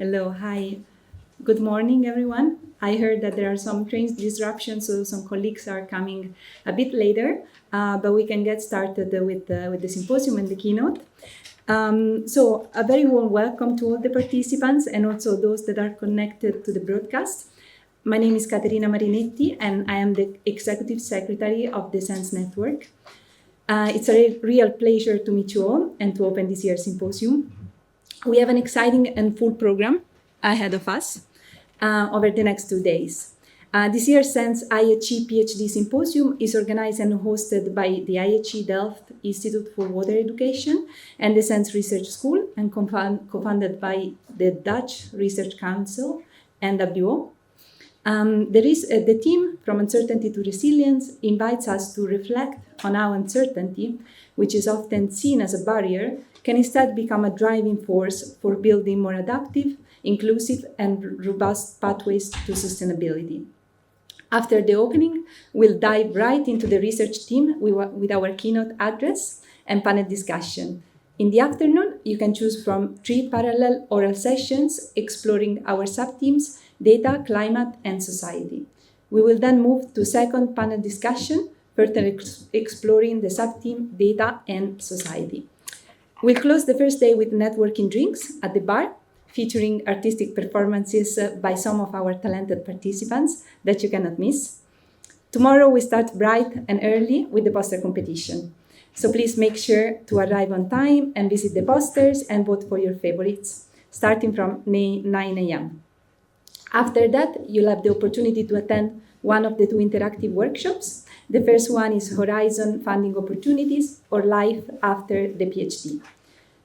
Hello, hi. Good morning, everyone. I heard that there are some train disruptions, so some colleagues are coming a bit later, but we can get started with the symposium and the keynote. So a very warm welcome to all the participants and also those that are connected to the broadcast. My name is Caterina Marinetti, and I am the Executive Secretary of the SENSE Network. It's a real pleasure to meet you all and to open this year's symposium. We have an exciting and full program ahead of us over the next 2 days. This year's SENSE-IHE PhD Symposium is organized and hosted by the IHE Delft Institute for Water Education and the SENSE Research School, and co-funded by the Dutch Research Council and WO. The theme From Uncertainty to Resilience invites us to reflect on how uncertainty, which is often seen as a barrier, can instead become a driving force for building more adaptive, inclusive, and robust pathways to sustainability. After the opening, we'll dive right into the research team with our keynote address and panel discussion. In the afternoon, you can choose from 3 parallel oral sessions exploring our sub-themes, data, climate, and society. We will then move to second panel discussion, further exploring the sub-theme, data, and society. We'll close the first day with networking drinks at the bar, featuring artistic performances by some of our talented participants that you cannot miss. Tomorrow we start bright and early with the poster competition. So please make sure to arrive on time and visit the posters and vote for your favorites, starting from 9 a.m. After that, you'll have the opportunity to attend one of the 2 interactive workshops. The first one is Horizon Funding Opportunities, or Life After the PhD.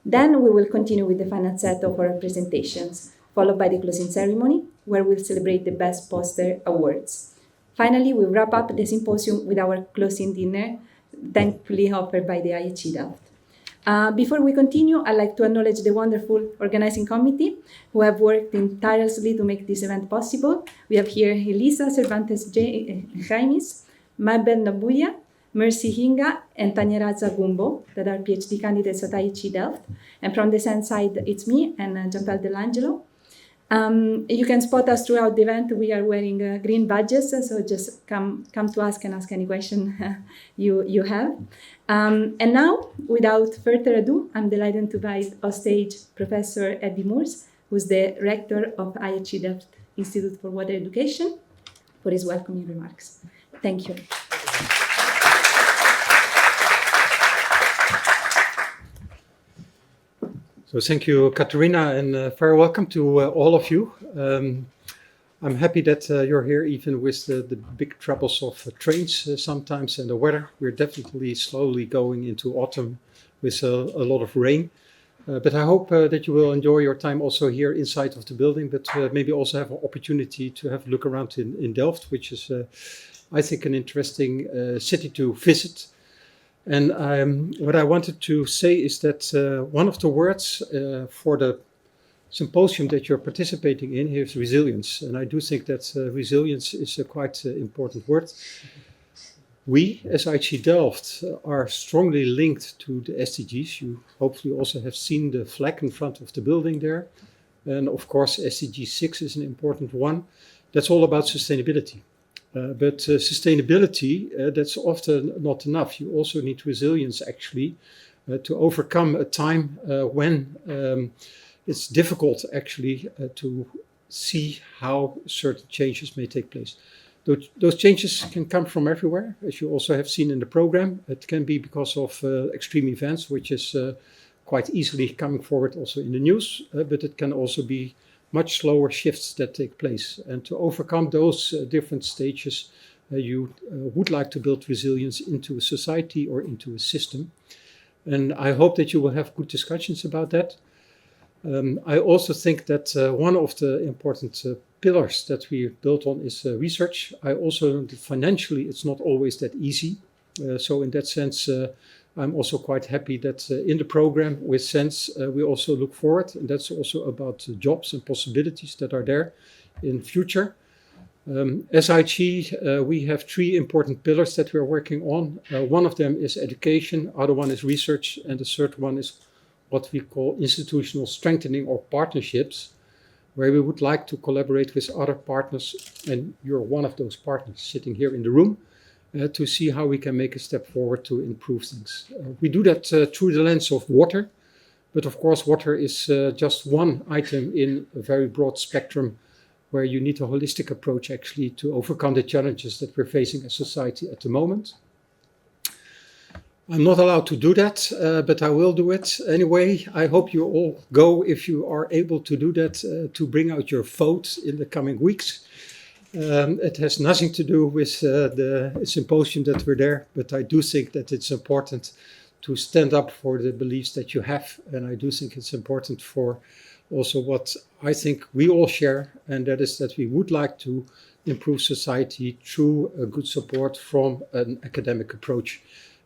Then we will continue with the final set of our presentations, followed by the closing ceremony, where we'll celebrate the Best Poster Awards. Finally, we'll wrap up the symposium with our closing dinner, thankfully offered by the IHE Delft. Before we continue, I'd like to acknowledge the wonderful organizing committee who have worked tirelessly to make this event possible. We have here Elisa Cervantes Jaimes, Mabel Nabuya, Mercy Hinga, and Tanya Raza Gumbo, that are PhD candidates at IHE Delft. And from the SENSE side, it's me and Jampel Dell'Angelo. You can spot us throughout the event. We are wearing green badges, so just come to us and ask any question you have. And now, without further ado, I'm delighted to invite on stage Professor Eddy Moors, who's the Rector of IHE Delft Institute for Water Education, for his welcoming remarks. Thank you. So thank you, Caterina, and very welcome to all of you. I'm happy that you're here, even with the big troubles of trains sometimes and the weather. We're definitely slowly going into autumn with a lot of rain. But I hope that you will enjoy your time also here inside of the building, but maybe also have an opportunity to have a look around in Delft, which is, I think, an interesting city to visit. And what I wanted to say is that one of the words for the symposium that you're participating in here is resilience. And I do think that resilience is a quite important word. We, as IHE Delft, are strongly linked to the SDGs. You hopefully also have seen the flag in front of the building there. And of course, SDG 6 is an important one. That's all about sustainability. But sustainability, that's often not enough. You also need resilience, actually, to overcome a time when it's difficult, actually, to see how certain changes may take place. Those changes can come from everywhere, as you also have seen in the program. It can be because of extreme events, which is quite easily coming forward also in the news, but it can also be much slower shifts that take place. And to overcome those different stages, you would like to build resilience into a society or into a system. And I hope that you will have good discussions about that. I also think that one of the important pillars that we built on is research. I also know that financially it's not always that easy. So in that sense, I'm also quite happy that in the program with SENSE, we also look forward, and that's also about jobs and possibilities that are there in future. As IHE, we have 3 important pillars that we're working on. One of them is education, other one is research, and the third one is what we call institutional strengthening or partnerships. where we would like to collaborate with other partners, and you're one of those partners sitting here in the room, to see how we can make a step forward to improve things. We do that through the lens of water, but of course water is just one item in a very broad spectrum where you need a holistic approach actually to overcome the challenges that we're facing as society at the moment. I'm not allowed to do that, but I will do it anyway. I hope you all go, if you are able to do that, to bring out your vote in the coming weeks. It has nothing to do with the symposium that we're there, but I do think that it's important to stand up for the beliefs that you have, and I do think it's important for also what I think we all share, and that is that we would like to improve society through a good support from an academic approach.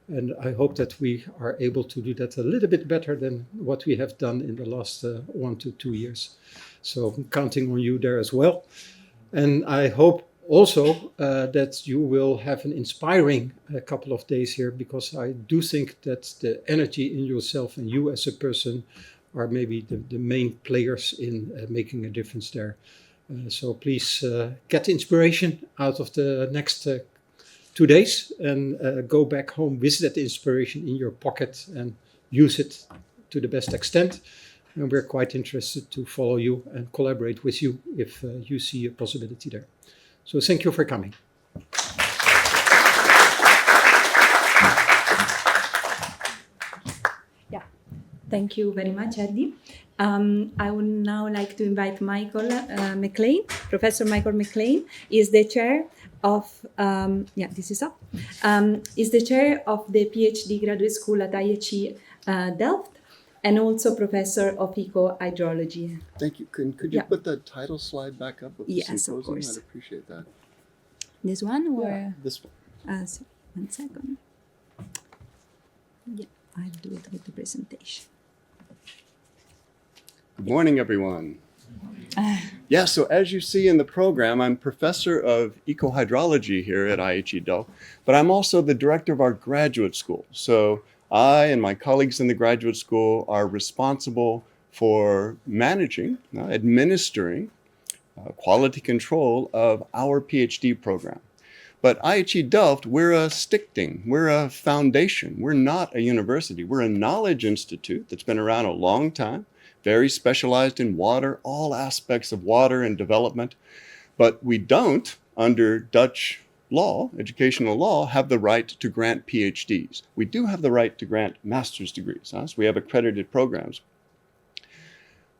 And I hope that we are able to do that a little bit better than what we have done in the last 1 to 2 years. So I'm counting on you there as well. And I hope also that you will have an inspiring couple of days here, because I do think that the energy in yourself and you as a person are maybe the main players in making a difference there. So please get inspiration out of the next 2 days and go back home with that inspiration in your pocket and use it to the best extent. And we're quite interested to follow you and collaborate with you if you see a possibility there. So thank you for coming. Thank you very much, Eddy. I would now like to invite Michael McClain. Professor Michael McClain is the chair of, is the chair of the PhD graduate school at IHE Delft, and also Professor of Ecohydrology. Thank you. Could you put the title slide back up of the symposium? Of course. I'd appreciate that. This one? Or? Yeah, this one. So 1 second. Yeah, I'll do it with the presentation. Good morning, everyone. Yeah, so as you see in the program, I'm Professor of Ecohydrology here at IHE Delft, but I'm also the director of our graduate school. So I and my colleagues in the graduate school are responsible for managing, administering, quality control of our PhD program. But IHE Delft, we're a stichting, we're a foundation, we're not a university. We're a knowledge institute that's been around a long time, very specialized in water, all aspects of water and development. But we don't, under Dutch law, educational law, have the right to grant PhDs. We do have the right to grant master's degrees, so we have accredited programs.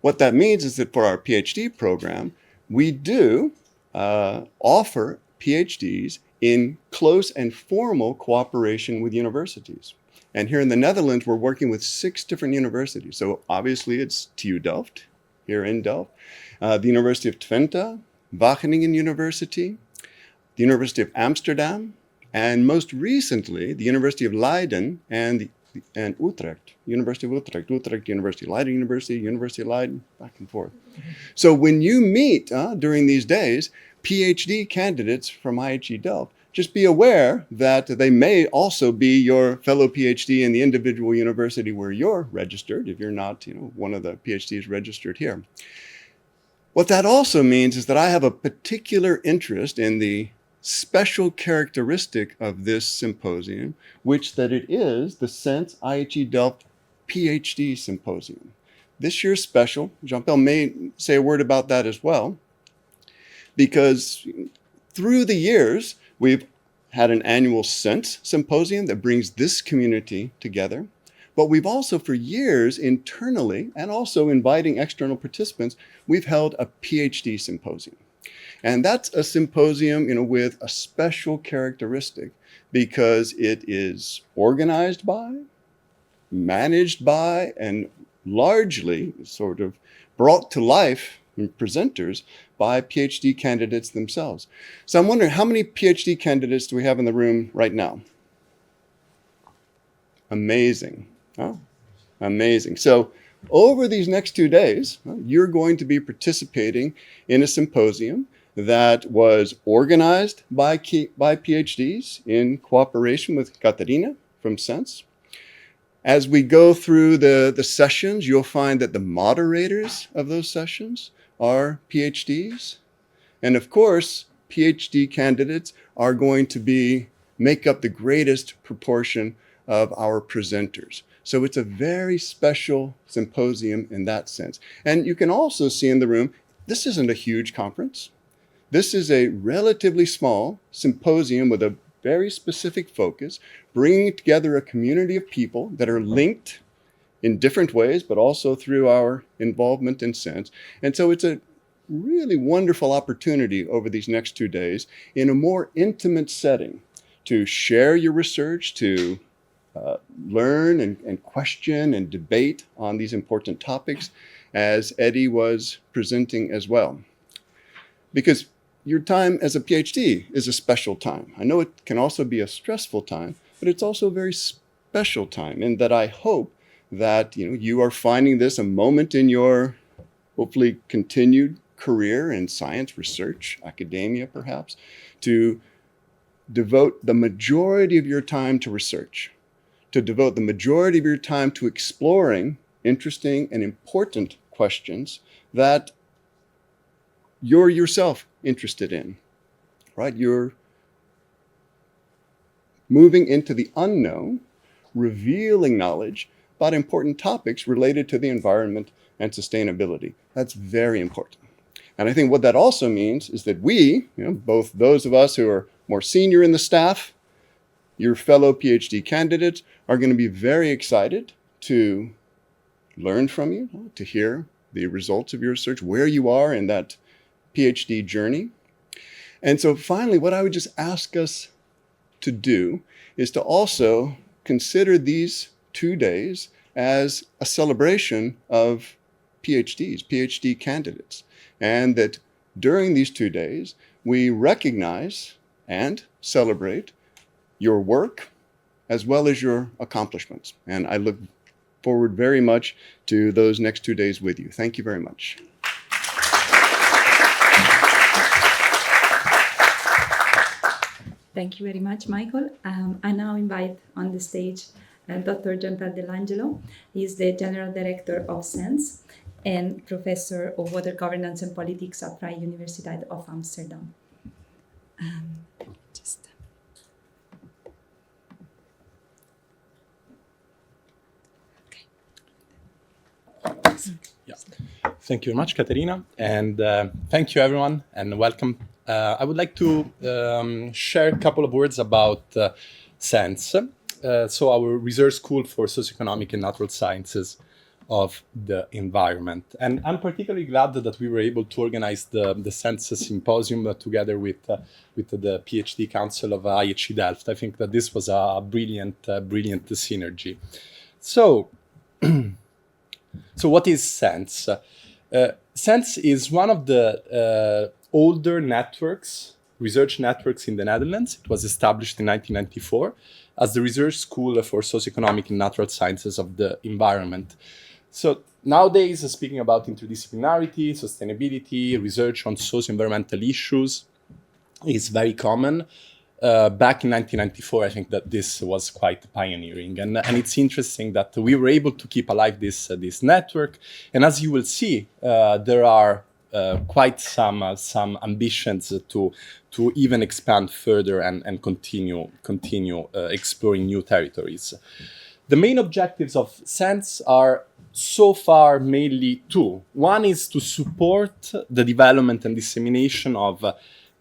What that means is that for our PhD program, we do offer PhDs in close and formal cooperation with universities. And here in the Netherlands, we're working with 6 different universities. So obviously it's TU Delft, here in Delft, the University of Twente, Wageningen University, the University of Amsterdam, and most recently, the University of Leiden and Utrecht, University of Utrecht, Utrecht University, Leiden University, University of Leiden, back and forth. So when you meet during these days, PhD candidates from IHE Delft, just be aware that they may also be your fellow PhD in the individual university where you're registered, if you're not, one of the PhDs registered here. What that also means is that I have a particular interest in the special characteristic of this symposium, which that it is the SENSE-IHE Delft PhD Symposium. This year's special, Jampel may say a word about that as well, because through the years, we've had an annual SENSE Symposium that brings this community together. But we've also, for years, internally, and also inviting external participants, we've held a PhD Symposium. And that's a symposium, with a special characteristic, because it is organized by, managed by, and largely sort of brought to life in presenters by PhD candidates themselves. So I'm wondering, how many PhD candidates do we have in the room right now? Amazing. Oh, amazing. So over these next 2 days, you're going to be participating in a symposium that was organized by PhDs in cooperation with Caterina from SENSE. As we go through the sessions, you'll find that the moderators of those sessions are PhDs. And of course, PhD candidates are going to make up the greatest proportion of our presenters. So it's a very special symposium in that sense. And you can also see in the room, this isn't a huge conference. This is a relatively small symposium with a very specific focus, bringing together a community of people that are linked in different ways, but also through our involvement in SENSE. And so it's a really wonderful opportunity over these next 2 days in a more intimate setting to share your research, to learn and question and debate on these important topics, as Eddy was presenting as well. Because your time as a PhD is a special time. I know it can also be a stressful time, but it's also a very special time in that I hope that you are finding this a moment in your hopefully continued career in science, research, academia perhaps, to devote the majority of your time to research, to devote the majority of your time to exploring interesting and important questions that you're yourself interested in, right? You're moving into the unknown, revealing knowledge about important topics related to the environment and sustainability. That's very important. And I think what that also means is that we, both those of us who are more senior in the staff, your fellow PhD candidates, are going to be very excited to learn from you, to hear the results of your research, where you are in that PhD journey. And so finally, what I would just ask us to do is to also consider these 2 days as a celebration of PhDs, PhD candidates, and that during these 2 days, we recognize and celebrate your work as well as your accomplishments. And I look forward very much to those next 2 days with you. Thank you very much. Thank you very much, Michael. I now invite on the stage Dr. Jampel Dell'Angelo. He is the General Director of SENSE and Professor of Water Governance and Politics at Vrije Universiteit of Amsterdam. Yeah. Thank you very much, Caterina, and thank you everyone, and welcome. I would like to share a couple of words about SENSE, so our research school for socioeconomic and natural sciences of the environment. And I'm particularly glad that we were able to organize the SENSE Symposium together with the PhD Council of IHE Delft. I think that this was a brilliant synergy. So, so what is SENSE? SENSE is one of the older networks, research networks in the Netherlands. It was established in 1994 as the Research School for Socioeconomic and Natural Sciences of the Environment. So nowadays, speaking about interdisciplinarity, sustainability, research on socio-environmental issues is very common. Back in 1994, I think that this was quite pioneering. And it's interesting that we were able to keep alive this network. And as you will see, there are quite some ambitions to even expand further and continue exploring new territories. The main objectives of SENSE are so far mainly two. One is to support the development and dissemination of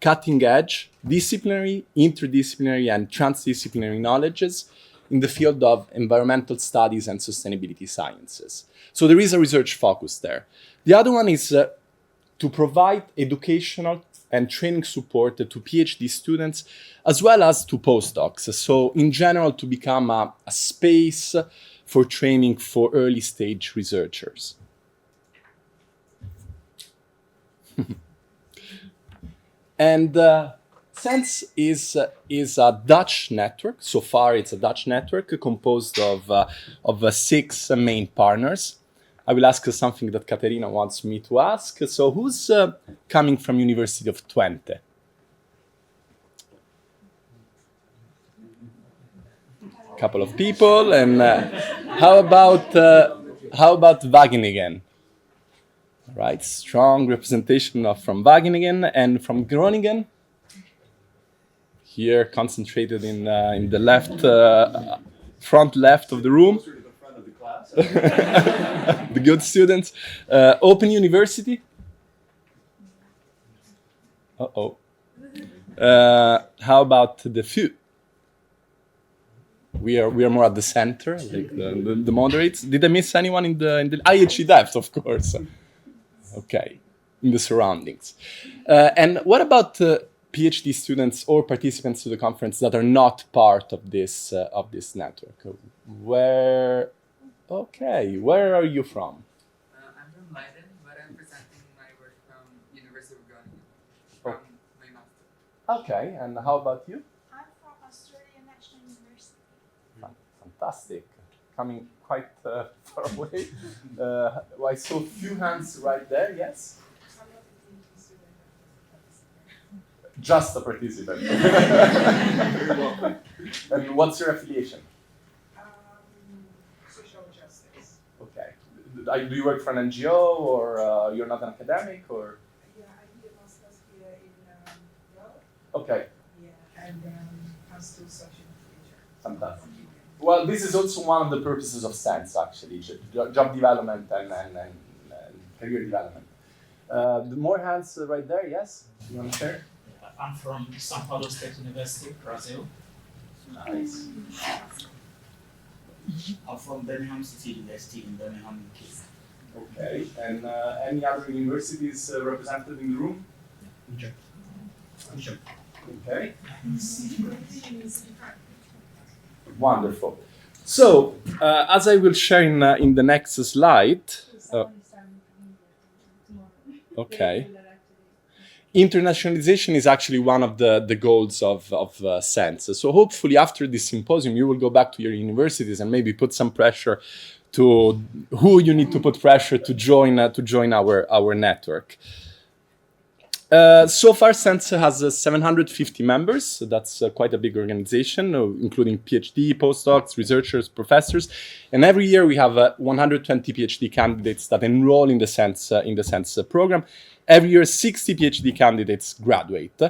cutting-edge, disciplinary, interdisciplinary, and transdisciplinary knowledges in the field of environmental studies and sustainability sciences. So there is a research focus there. The other one is to provide educational and training support to PhD students as well as to postdocs. So in general, to become a space for training for early stage researchers. And SENSE is a Dutch network. So far, it's a Dutch network composed of 6 main partners. I will ask something that Caterina wants me to ask. So who's coming from University of Twente? A couple of people. And how about Wageningen? Right, strong representation of from Wageningen and from Groningen. Here, concentrated in the left, front left of the room. Closer to the front of the class. The good students. Open University. Uh-oh. How about the VU? We are more at the center, like the moderates. Did I miss anyone in the IHE Delft, of course? Okay, in the surroundings. And what about PhD students or participants to the conference that are not part of this network? Where are you from? I'm from Leiden, but I'm presenting my work from University of Groningen, from my master. Okay, and how about you? I'm from Australian National University. Fantastic. Coming quite far away. I saw a few hands right there, yes? I'm not a PhD student. Just a participant. Very welcome. And what's your affiliation? Social justice. Okay. Do you work for an NGO or you're not an academic or? Yeah, I did a master's here in Delft. Okay, Yeah, and has to social future. fantastic. Well, this is also one of the purposes of SENSE, actually, job development and career development. The more hands right there, yes? You want to share? I'm from São Paulo State University, Brazil. Nice. I'm from Birmingham City University in Birmingham, UK. Okay, and any other universities represented in the room? Sure. Okay. Wonderful. So, as I will share in the next slide, okay. Internationalization is actually one of the goals of SENSE. So hopefully after this symposium, you will go back to your universities and maybe put some pressure to who you need to put pressure to join our network. So far, SENSE has 750 members. So that's quite a big organization, including PhD, postdocs, researchers, professors. And every year we have 120 PhD candidates that enroll in the SENSE program. Every year, 60 PhD candidates graduate.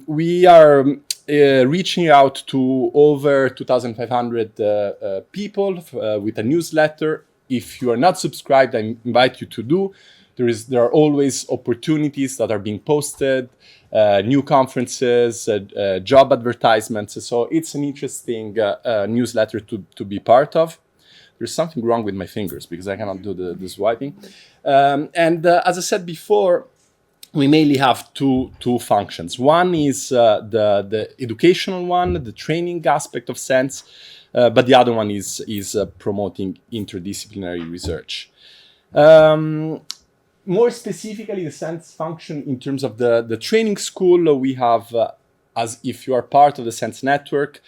We are reaching out to over 2,500 people with a newsletter. If you are not subscribed, I invite you to do. There are always opportunities that are being posted, new conferences, job advertisements. So it's an interesting newsletter to be part of. There's something wrong with my fingers because I cannot do the swiping. As I said before, we mainly have two functions. One is the educational one, the training aspect of SENSE, but the other one is promoting interdisciplinary research. More specifically, the SENSE function in terms of the training school, we have, as if you are part of the SENSE network,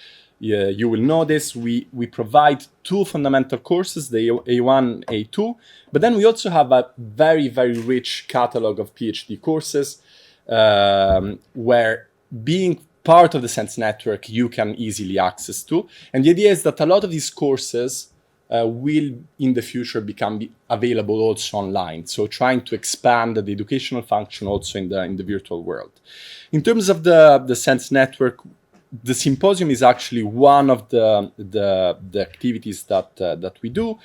you will know this, we provide two fundamental courses, the A1, A2, but then we also have a very, very rich catalog of PhD courses where being part of the SENSE network, you can easily access to. And the idea is that a lot of these courses will in the future become available also online. So trying to expand the educational function also in the virtual world. In terms of the SENSE network, the symposium is actually one of the activities that we do.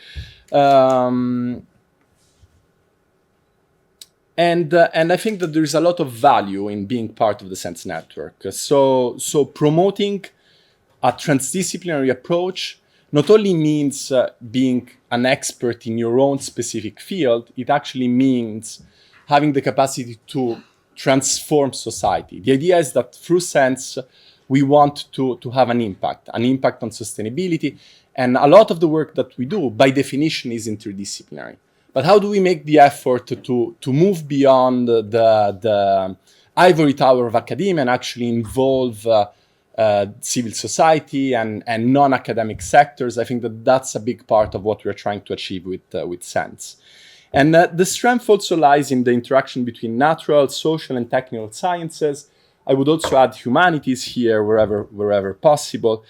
And I think that there is a lot of value in being part of the SENSE network. So promoting a transdisciplinary approach not only means being an expert in your own specific field, it actually means having the capacity to transform society. The idea is that through SENSE, we want to have an impact on sustainability. And a lot of the work that we do, by definition, is interdisciplinary. But how do we make the effort to move beyond the ivory tower of academia and actually involve civil society and non-academic sectors? I think that's a big part of what we're trying to achieve with SENSE. And the strength also lies in the interaction between natural, social, and technical sciences. I would also add humanities here wherever possible.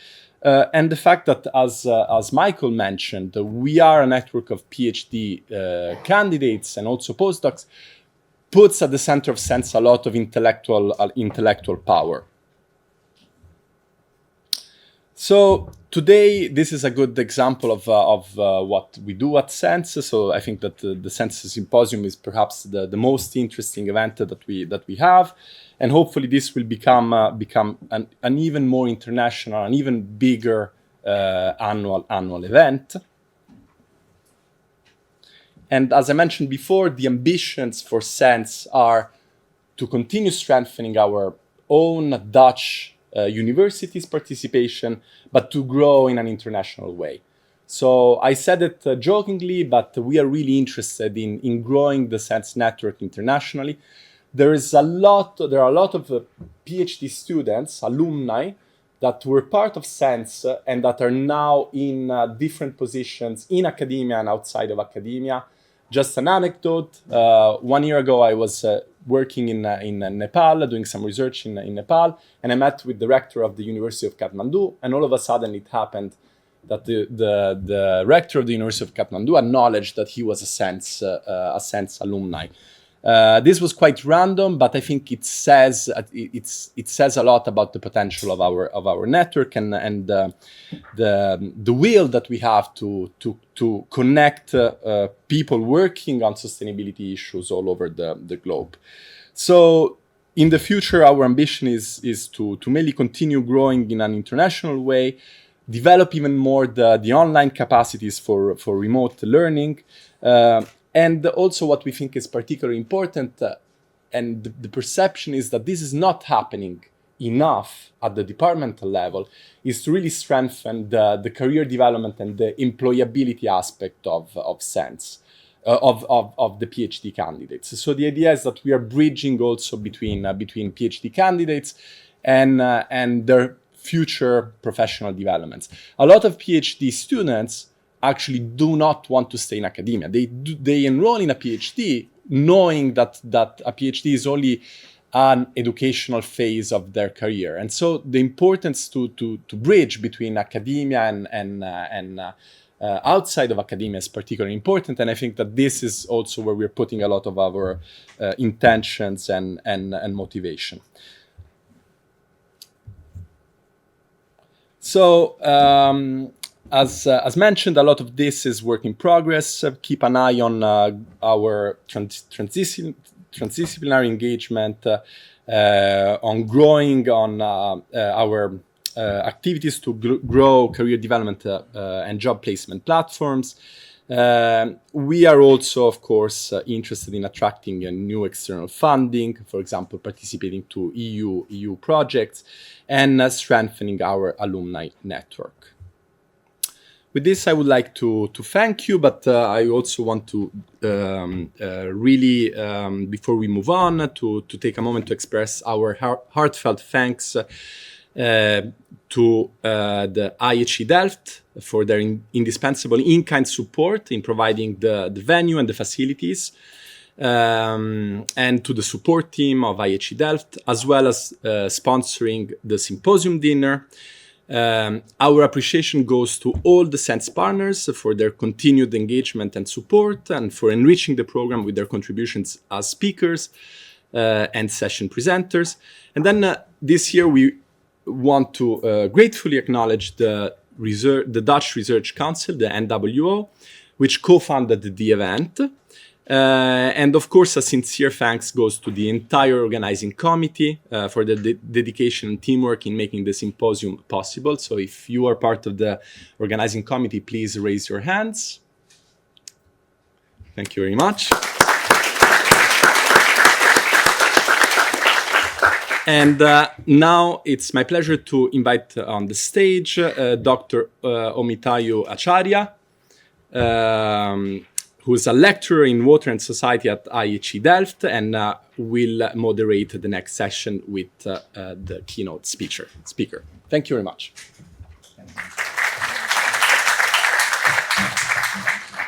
and the fact that, as Michael mentioned, we are a network of PhD candidates and also postdocs, puts at the center of SENSE a lot of intellectual power. So today, this is a good example of what we do at SENSE. So I think that the SENSE Symposium is perhaps the most interesting event that we have, and hopefully this will become an even more international, an even bigger annual event. And as I mentioned before, the ambitions for SENSE are to continue strengthening our own Dutch universities' participation, but to grow in an international way. So I said it jokingly, but we are really interested in growing the SENSE network internationally. There are a lot of PhD students, alumni, that were part of SENSE and that are now in different positions in academia and outside of academia. Just an anecdote, 1 year ago I was working in Nepal, doing some research in Nepal, and I met with the rector of the University of Kathmandu, and all of a sudden it happened that the rector of the University of Kathmandu acknowledged that he was a SENSE alumni. This was quite random, but I think it says a lot about the potential of our network and the will that we have to connect people working on sustainability issues all over the globe. So in the future, our ambition is to mainly continue growing in an international way, develop even more the online capacities for remote learning. And also what we think is particularly important, and the perception is that this is not happening enough at the departmental level, is to really strengthen the career development and the employability aspect of SENSE, of the PhD candidates. So the idea is that we are bridging also between PhD candidates and their future professional developments. A lot of PhD students actually do not want to stay in academia. They enroll in a PhD knowing that a PhD is only an educational phase of their career. And so the importance to bridge between academia and outside of academia is particularly important. And I think that this is also where we're putting a lot of our intentions and motivation. So, as mentioned, a lot of this is work in progress. Keep an eye on our transdisciplinary engagement, on growing on our activities to grow career development and job placement platforms. We are also, of course, interested in attracting new external funding, for example, participating to EU projects, and strengthening our alumni network. With this, I would like to thank you, but I also want to really, before we move on, to take a moment to express our heartfelt thanks to the IHE Delft for their indispensable in-kind support in providing the venue and the facilities, and to the support team of IHE Delft, as well as sponsoring the symposium dinner. Our appreciation goes to all the SENSE partners for their continued engagement and support, and for enriching the program with their contributions as speakers and session presenters. And then this year we want to gratefully acknowledge the Dutch Research Council, the NWO, which co-funded the event. And of course, a sincere thanks goes to the entire organizing committee for the dedication and teamwork in making the symposium possible. So if you are part of the organizing committee, please raise your hands. Thank you very much. And now it's my pleasure to invite on the stage Dr. Omitayo Acharya, who is a lecturer in Water and Society at IHE Delft, and will moderate the next session with the keynote speaker. Thank you very much.